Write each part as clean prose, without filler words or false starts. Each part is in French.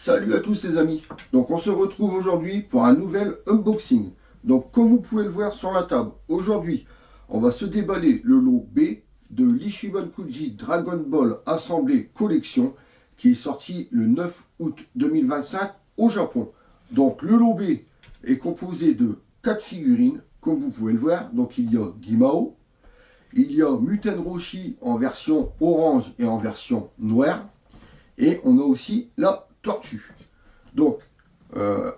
Salut à tous les amis. Donc on se retrouve aujourd'hui pour un nouvel unboxing. Donc comme vous pouvez le voir sur la table, aujourd'hui on va se déballer le lot B de l'Ichiban-Kuji Dragon Ball Assemblée Collection qui est sorti le 9 août 2025 au Japon. Donc le lot B est composé de 4 figurines comme vous pouvez le voir. Donc il y a Guimao, il y a Muten Roshi en version orange et en version noire. Et on a aussi la tortue. Donc,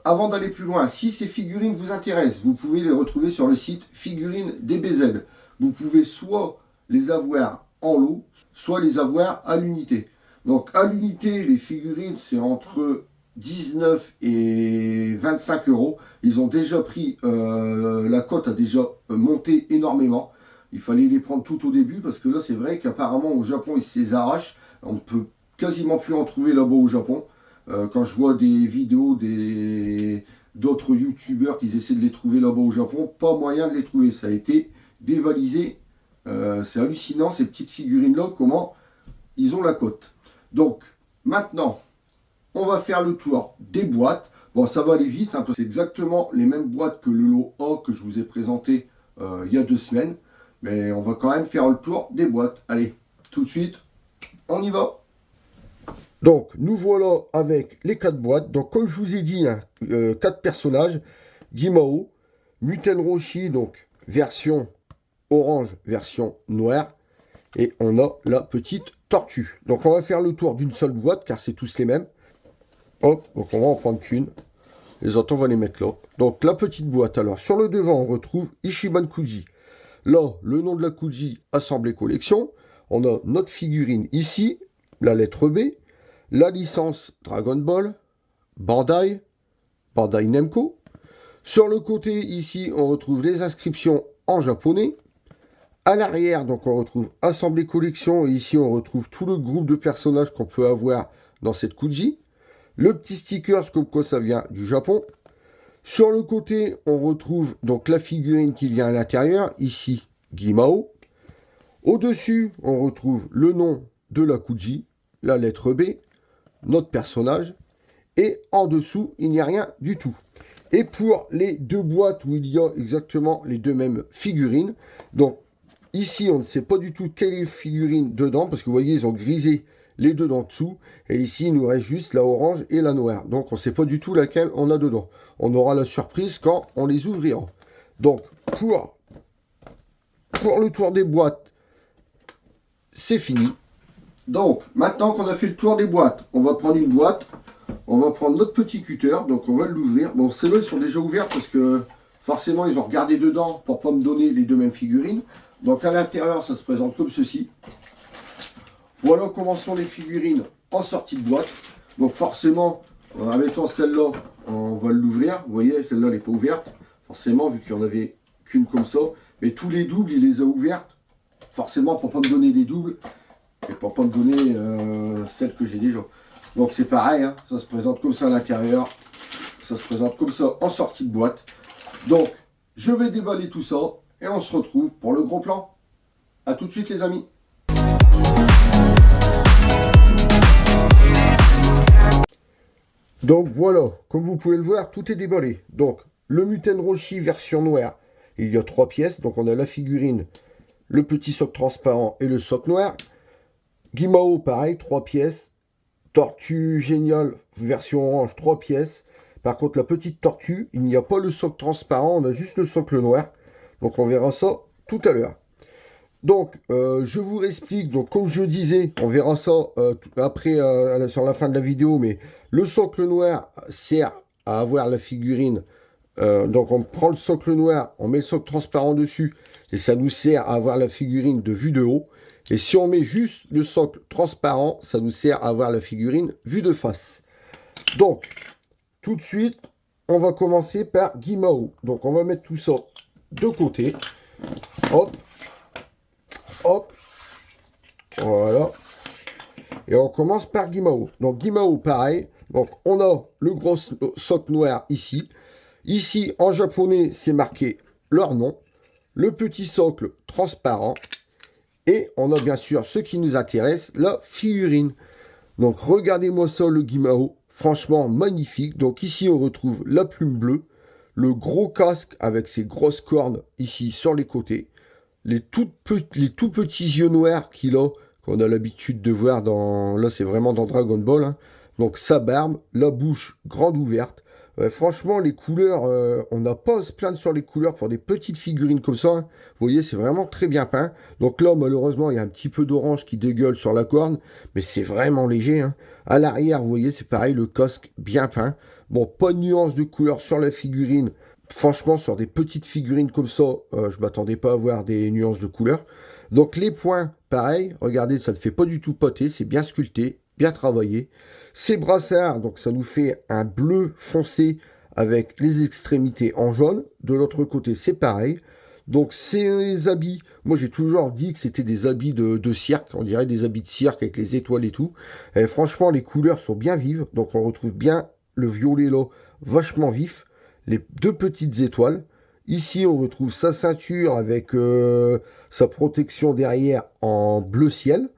avant d'aller plus loin, si ces figurines vous intéressent, vous pouvez les retrouver sur le site Figurines DBZ. Vous pouvez soit les avoir en lot, soit les avoir à l'unité. Donc, à l'unité, les figurines, c'est entre 19 et 25 euros. Ils ont déjà pris, la cote a déjà monté énormément. Il fallait les prendre tout au début parce que là, c'est vrai qu'apparemment au Japon, ils se les arrachent. On peut quasiment plus en trouver là-bas au Japon. Quand je vois des vidéos d'autres youtubeurs qui essaient de les trouver là-bas au Japon, pas moyen de les trouver. Ça a été dévalisé. C'est hallucinant ces petites figurines-là, comment ils ont la cote. Donc maintenant, on va faire le tour des boîtes. Bon, ça va aller vite, hein, c'est exactement les mêmes boîtes que le lot A que je vous ai présenté il y a 2 semaines. Mais on va quand même faire le tour des boîtes. Allez, tout de suite, on y va. Donc, nous voilà avec les 4 boîtes. Donc, comme je vous ai dit, hein, 4 personnages. Guimao, Muten Roshi, donc version orange, version noire. Et on a la petite tortue. Donc, on va faire le tour d'une seule boîte, car c'est tous les mêmes. Hop, donc on va en prendre qu'une. Les autres, on va les mettre là. Donc, la petite boîte. Alors, sur le devant, on retrouve Ichiban-Kuji. Là, le nom de la Kuji, Assemblée Collection. On a notre figurine ici, la lettre B. La licence Dragon Ball, Bandai Namco. Sur le côté, ici, on retrouve les inscriptions en japonais. À l'arrière, donc, on retrouve Assemblée Collection. Et ici, on retrouve tout le groupe de personnages qu'on peut avoir dans cette Kuji. Le petit sticker, comme quoi ça vient du Japon. Sur le côté, on retrouve donc la figurine qui vient à l'intérieur. Ici, Guimao. Au-dessus, on retrouve le nom de la Kuji, la lettre B, notre personnage, et en dessous, il n'y a rien du tout. Et pour les 2 boîtes où il y a exactement les 2 mêmes figurines, donc ici, on ne sait pas du tout quelle est la figurine dedans, parce que vous voyez, ils ont grisé les 2 d'en dessous, et ici, il nous reste juste la orange et la noire. Donc, on ne sait pas du tout laquelle on a dedans. On aura la surprise quand on les ouvrira. Donc, pour le tour des boîtes, c'est fini. Donc, maintenant qu'on a fait le tour des boîtes, on va prendre une boîte, on va prendre notre petit cutter, donc on va l'ouvrir. Bon, celles-là, ils sont déjà ouverts parce que forcément, ils ont regardé dedans pour ne pas me donner les 2 mêmes figurines. Donc, à l'intérieur, ça se présente comme ceci. Voilà comment sont les figurines en sortie de boîte. Donc, forcément, en mettant celle-là, on va l'ouvrir. Vous voyez, celle-là, elle n'est pas ouverte. Forcément, vu qu'il n'y en avait qu'une comme ça. Mais tous les doubles, il les a ouvertes. Forcément, pour ne pas me donner des doubles. Et pour pas me donner celle que j'ai déjà. Donc c'est pareil, hein, ça se présente comme ça à l'intérieur. Ça se présente comme ça en sortie de boîte. Donc je vais déballer tout ça et on se retrouve pour le gros plan. A tout de suite les amis. Donc voilà, comme vous pouvez le voir, tout est déballé. Donc le Muten Roshi version noire, il y a 3 pièces. Donc on a la figurine, le petit socle transparent et le socle noir. Guimao, pareil, 3 pièces. Tortue géniale, version orange, 3 pièces. Par contre, la petite tortue, il n'y a pas le socle transparent, on a juste le socle noir. Donc, on verra ça tout à l'heure. Donc, je vous réexplique. Donc, comme je disais, on verra ça après, sur la fin de la vidéo. Mais le socle noir sert à avoir la figurine. Donc, on prend le socle noir, on met le socle transparent dessus. Et ça nous sert à avoir la figurine de vue de haut. Et si on met juste le socle transparent, ça nous sert à avoir la figurine vue de face. Donc, tout de suite, on va commencer par Guimao. Donc, on va mettre tout ça de côté. Hop. Hop. Voilà. Et on commence par Guimao. Donc, Guimao, pareil. Donc, on a le gros socle noir ici. Ici, en japonais, c'est marqué leur nom. Le petit socle transparent. Et on a bien sûr ce qui nous intéresse, la figurine. Donc regardez-moi ça, le Guimao. Franchement, magnifique. Donc ici, on retrouve la plume bleue, le gros casque avec ses grosses cornes ici sur les côtés, les tout petits yeux noirs qu'il a, qu'on a l'habitude de voir dans... Là, c'est vraiment dans Dragon Ball, hein. Donc sa barbe, la bouche grande ouverte. Franchement, les couleurs, on n'a pas à se plaindre sur les couleurs pour des petites figurines comme ça, hein. Vous voyez, c'est vraiment très bien peint. Donc là, malheureusement, il y a un petit peu d'orange qui dégueule sur la corne, mais c'est vraiment léger, hein. À l'arrière, vous voyez, c'est pareil, le casque bien peint. Bon, pas de nuance de couleur sur la figurine. Franchement, sur des petites figurines comme ça, je m'attendais pas à voir des nuances de couleur. Donc les points, pareil, regardez, ça ne fait pas du tout poter, c'est bien sculpté, bien travaillé. Ces brassards, donc ça nous fait un bleu foncé avec les extrémités en jaune. De l'autre côté, c'est pareil. Donc ces habits, moi j'ai toujours dit que c'était des habits de cirque, on dirait des habits de cirque avec les étoiles et tout. Et franchement, les couleurs sont bien vives, donc on retrouve bien le violet là, vachement vif, les deux petites étoiles. Ici, on retrouve sa ceinture avec sa protection derrière en bleu ciel.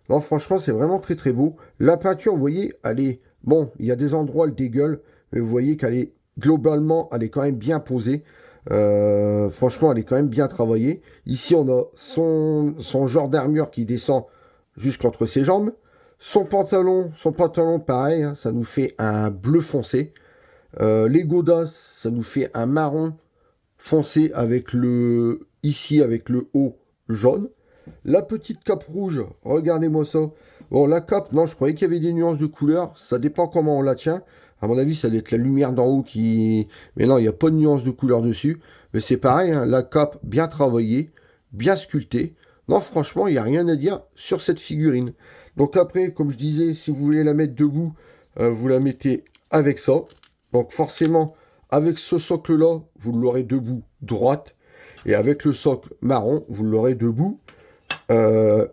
Non, franchement, c'est vraiment très très beau. La peinture, vous voyez, elle est... Bon, il y a des endroits, elle dégueule, mais vous voyez qu'elle est... Globalement, elle est quand même bien posée. Franchement, elle est quand même bien travaillée. Ici, on a son genre d'armure qui descend jusqu'entre ses jambes. Son pantalon, pareil, hein, ça nous fait un bleu foncé. Les godasses, ça nous fait un marron foncé avec le... Ici, avec le haut jaune. La petite cape rouge, regardez-moi ça. Bon, la cape, non, je croyais qu'il y avait des nuances de couleur. Ça dépend comment on la tient. À mon avis, ça doit être la lumière d'en haut qui... Mais non, il n'y a pas de nuances de couleur dessus. Mais c'est pareil, hein, la cape bien travaillée, bien sculptée. Non, franchement, il n'y a rien à dire sur cette figurine. Donc après, comme je disais, si vous voulez la mettre debout, vous la mettez avec ça. Donc forcément, avec ce socle-là, vous l'aurez debout droite. Et avec le socle marron, vous l'aurez debout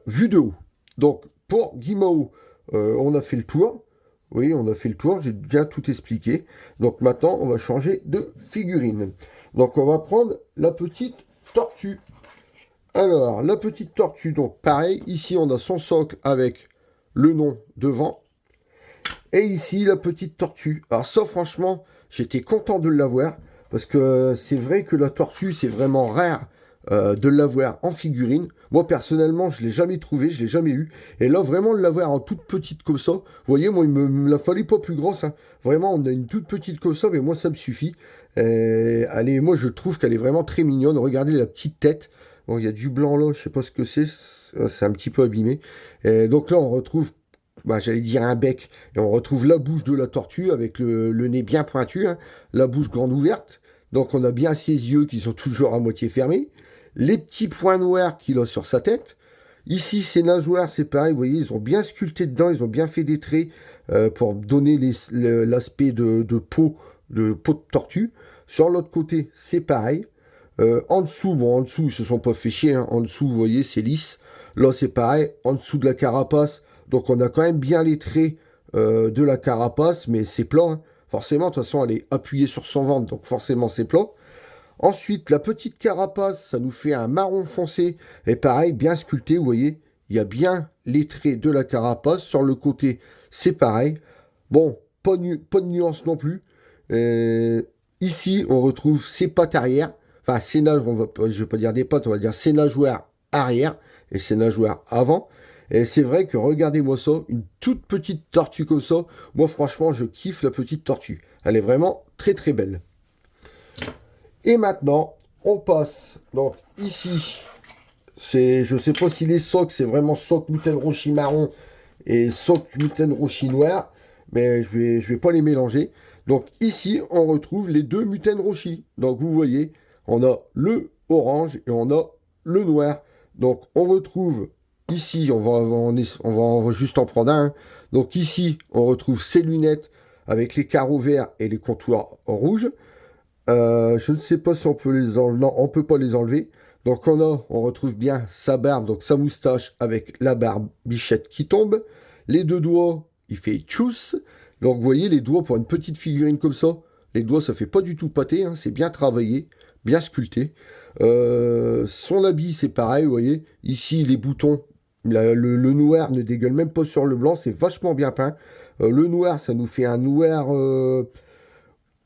vu de haut. Donc, pour Guimao, on a fait le tour. Oui, on a fait le tour, j'ai bien tout expliqué. Donc maintenant, on va changer de figurine. Donc, on va prendre la petite tortue. Alors, la petite tortue, donc pareil, ici, on a son socle avec le nom devant. Et ici, la petite tortue. Alors ça, franchement, j'étais content de l'avoir. Parce que c'est vrai que la tortue, c'est vraiment rare de l'avoir en figurine. Moi, personnellement, je ne l'ai jamais trouvé, je ne l'ai jamais eu. Et là, vraiment, de l'avoir en toute petite comme ça. Vous voyez, moi, il me la fallait pas plus grosse, hein. Vraiment, on a une toute petite comme ça, mais moi, ça me suffit. Allez, moi, je trouve qu'elle est vraiment très mignonne. Regardez la petite tête. Bon, il y a du blanc là, je sais pas ce que c'est. C'est un petit peu abîmé. Et donc là, on retrouve j'allais dire un bec. Et on retrouve la bouche de la tortue avec le nez bien pointu, hein, la bouche grande ouverte. Donc on a bien ses yeux qui sont toujours à moitié fermés. Les petits points noirs qu'il a sur sa tête. Ici, ses nageoires, c'est pareil. Vous voyez, ils ont bien sculpté dedans. Ils ont bien fait des traits pour donner l'aspect de peau de tortue. Sur l'autre côté, c'est pareil. En dessous, en dessous, ils se sont pas fait chier, hein. En dessous, vous voyez, c'est lisse. Là, c'est pareil. En dessous de la carapace, donc on a quand même bien les traits de la carapace, mais c'est plat, hein. Forcément, de toute façon, elle est appuyée sur son ventre, donc forcément c'est plat. Ensuite, la petite carapace, ça nous fait un marron foncé. Et pareil, bien sculpté, vous voyez, il y a bien les traits de la carapace. Sur le côté, c'est pareil. Bon, pas de nuance non plus. Ici, on retrouve ses pattes arrière. Enfin, ses nageoires, je vais pas dire des pattes, on va dire ses nageoires arrière et ses nageoires avant. Et c'est vrai que regardez-moi ça, une toute petite tortue comme ça. Moi, franchement, je kiffe la petite tortue. Elle est vraiment très très belle. Et maintenant, on passe. Donc ici, je sais pas si les socks, c'est vraiment sock Muten Roshi marron et sock Muten Roshi noir, mais je vais pas les mélanger. Donc ici, on retrouve les deux Muten Roshi. Donc vous voyez, on a le orange et on a le noir. Donc on retrouve ici, on va juste en prendre un. Donc ici, on retrouve ses lunettes avec les carreaux verts et les contours rouges. Je ne sais pas si on peut les enlever. Non, on peut pas les enlever. Donc on retrouve bien sa barbe, donc sa moustache avec la barbe bichette qui tombe. Les deux doigts, il fait tchous. Donc vous voyez les doigts pour une petite figurine comme ça. Les doigts, ça fait pas du tout pâté, hein, c'est bien travaillé, bien sculpté. Son habit, c'est pareil, vous voyez. Ici, les boutons, le noir ne dégueule même pas sur le blanc, c'est vachement bien peint. Le noir, ça nous fait un noir,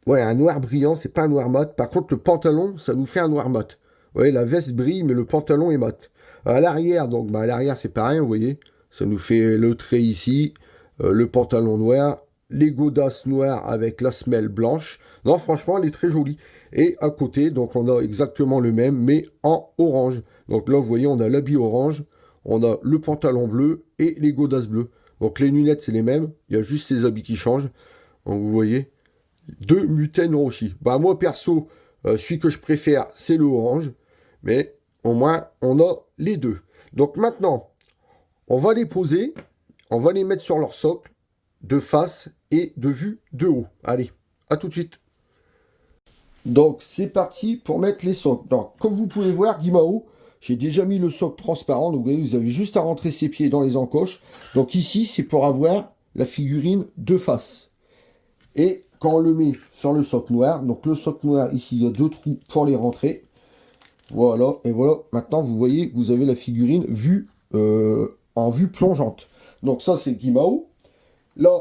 ouais, un noir brillant, c'est pas un noir mat. Par contre, le pantalon, ça nous fait un noir mat. Vous voyez, la veste brille, mais le pantalon est mat. À l'arrière, donc, bah, à l'arrière, c'est pareil, vous voyez. Ça nous fait le trait ici, le pantalon noir, les godasses noires avec la semelle blanche. Non, franchement, elle est très jolie. Et à côté, donc, on a exactement le même, mais en orange. Donc là, vous voyez, on a l'habit orange, on a le pantalon bleu et les godasses bleues. Donc les lunettes, c'est les mêmes. Il y a juste les habits qui changent. Donc vous voyez, deux Muten Roshi. Bah moi perso, celui que je préfère, c'est le orange. Mais au moins, on a les deux. Donc maintenant, on va les poser. On va les mettre sur leur socle, de face et de vue de haut. Allez, à tout de suite. Donc c'est parti pour mettre les socles. Donc comme vous pouvez voir, Guimao, j'ai déjà mis le socle transparent. Donc vous voyez, vous avez juste à rentrer ses pieds dans les encoches. Donc ici, c'est pour avoir la figurine de face. Et quand on le met sur le socle noir, donc le socle noir, ici, il y a deux trous pour les rentrer. Voilà, et voilà. Maintenant, vous voyez, vous avez la figurine vue en vue plongeante. Donc ça, c'est Guimao. Là,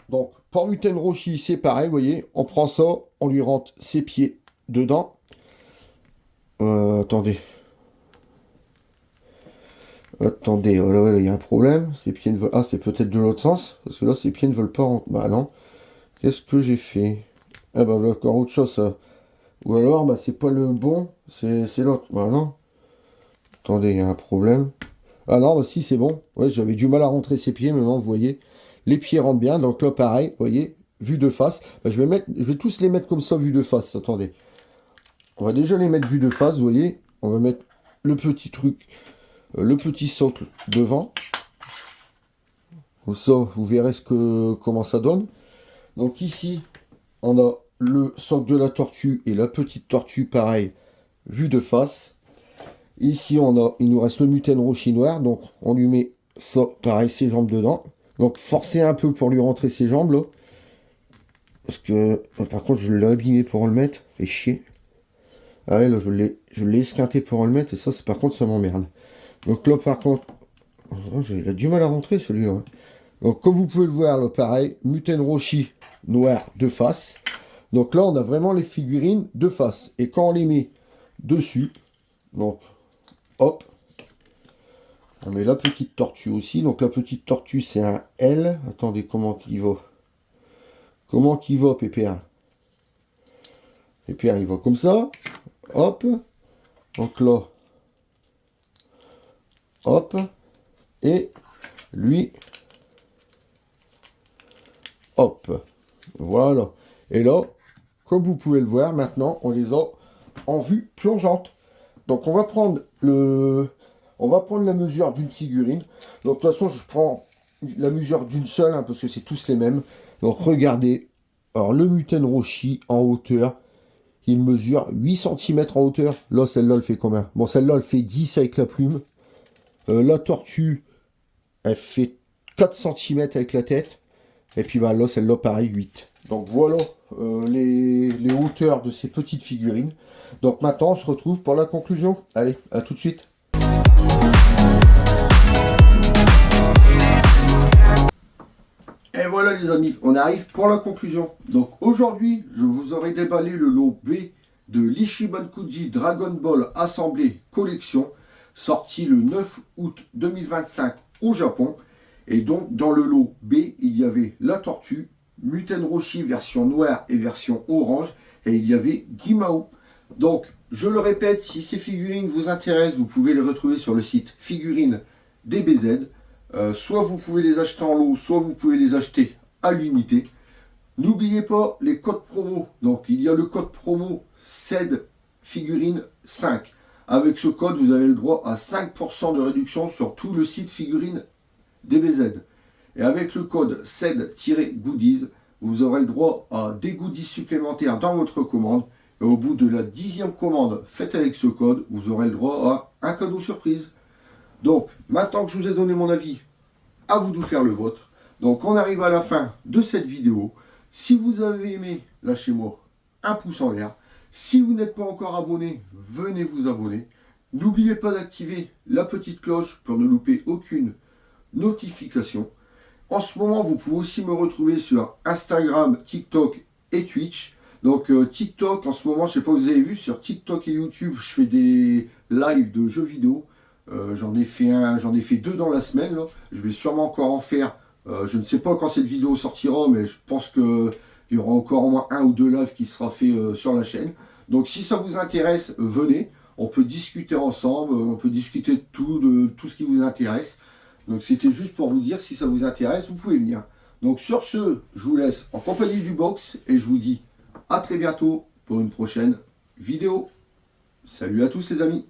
donc, pour Muten Roshi, c'est pareil, vous voyez. On prend ça, on lui rentre ses pieds dedans. Attendez. Attendez, oh là, il y a un problème. Ses pieds ne veulent... Ah, c'est peut-être de l'autre sens. Parce que là, ses pieds ne veulent pas rentrer. Bah non. Qu'est-ce que j'ai fait? Ah bah voilà, encore autre chose, ça. Ou alors, bah c'est pas le bon, c'est l'autre. Bah non. Attendez, il y a un problème. Ah non, bah si, c'est bon. Ouais, j'avais du mal à rentrer ses pieds, mais non, vous voyez. Les pieds rentrent bien, donc là, pareil, vous voyez, vue de face. Bah, je vais tous les mettre comme ça, vue de face. Attendez. On va déjà les mettre vue de face, vous voyez. On va mettre le petit truc, le petit socle devant. Comme ça, vous verrez comment ça donne. Donc ici, on a le socle de la tortue et la petite tortue, pareil, vue de face. Ici, il nous reste le Muten Roshi noir, donc on lui met ça, pareil, ses jambes dedans. Donc forcez un peu pour lui rentrer ses jambes, là. Parce que, par contre, je l'ai abîmé pour le mettre, fait chier. Ah ouais, là, je l'ai esquinté pour le mettre, et ça, par contre, ça m'emmerde. Donc là, par contre, il a du mal à rentrer, celui-là. Donc, comme vous pouvez le voir, là, pareil, Muten Roshi noir de face. Donc là, on a vraiment les figurines de face. Et quand on les met dessus, donc, hop, on met la petite tortue aussi. Donc la petite tortue, c'est un L. Attendez, comment il va? Comment qu'il va, Pépère? Pépère, il va comme ça. Hop. Donc là, hop. Et lui, hop. Voilà. Et là, comme vous pouvez le voir, maintenant, on les a en vue plongeante. Donc, on va prendre la mesure d'une figurine. Donc, de toute façon, je prends la mesure d'une seule, hein, parce que c'est tous les mêmes. Donc, regardez. Alors, le Muten Roshi en hauteur, il mesure 8 cm en hauteur. Là, celle-là, elle fait combien? Bon, celle-là, elle fait 10 avec la plume. La tortue, elle fait 4 cm avec la tête. Et puis, bah, là, celle-là, pareil, 8. Donc, voilà les hauteurs de ces petites figurines. Donc, maintenant, on se retrouve pour la conclusion. Allez, à tout de suite. Et voilà les amis, on arrive pour la conclusion. Donc aujourd'hui, je vous aurai déballé le lot B de l'Ichiban Kuji Dragon Ball Assemblée Collection, sorti le 9 août 2025 au Japon. Et donc dans le lot B, il y avait la tortue, Muten Roshi version noire et version orange, et il y avait Guimao. Donc je le répète, si ces figurines vous intéressent, vous pouvez les retrouver sur le site Figurines DBZ. Soit vous pouvez les acheter en lot, soit vous pouvez les acheter à l'unité. N'oubliez pas les codes promo. Donc il y a le code promo CED Figurine 5. Avec ce code, vous avez le droit à 5% de réduction sur tout le site Figurine DBZ. Et avec le code CED-Goodies, vous aurez le droit à des goodies supplémentaires dans votre commande. Et au bout de la 10e commande faite avec ce code, vous aurez le droit à un cadeau surprise. Donc, maintenant que je vous ai donné mon avis, à vous de faire le vôtre. Donc, on arrive à la fin de cette vidéo. Si vous avez aimé, lâchez-moi un pouce en l'air. Si vous n'êtes pas encore abonné, venez vous abonner. N'oubliez pas d'activer la petite cloche pour ne louper aucune notification. En ce moment, vous pouvez aussi me retrouver sur Instagram, TikTok et Twitch. Donc TikTok, en ce moment, je sais pas si vous avez vu, sur TikTok et YouTube, je fais des lives de jeux vidéo. J'en ai fait 2 dans la semaine, là. Je vais sûrement encore en faire. Je ne sais pas quand cette vidéo sortira, mais je pense qu'il y aura encore au moins 1 ou 2 lives qui sera fait sur la chaîne. Donc si ça vous intéresse, venez. On peut discuter ensemble, on peut discuter de tout ce qui vous intéresse. Donc c'était juste pour vous dire, si ça vous intéresse, vous pouvez venir. Donc sur ce, je vous laisse en compagnie du box et je vous dis à très bientôt pour une prochaine vidéo. Salut à tous les amis.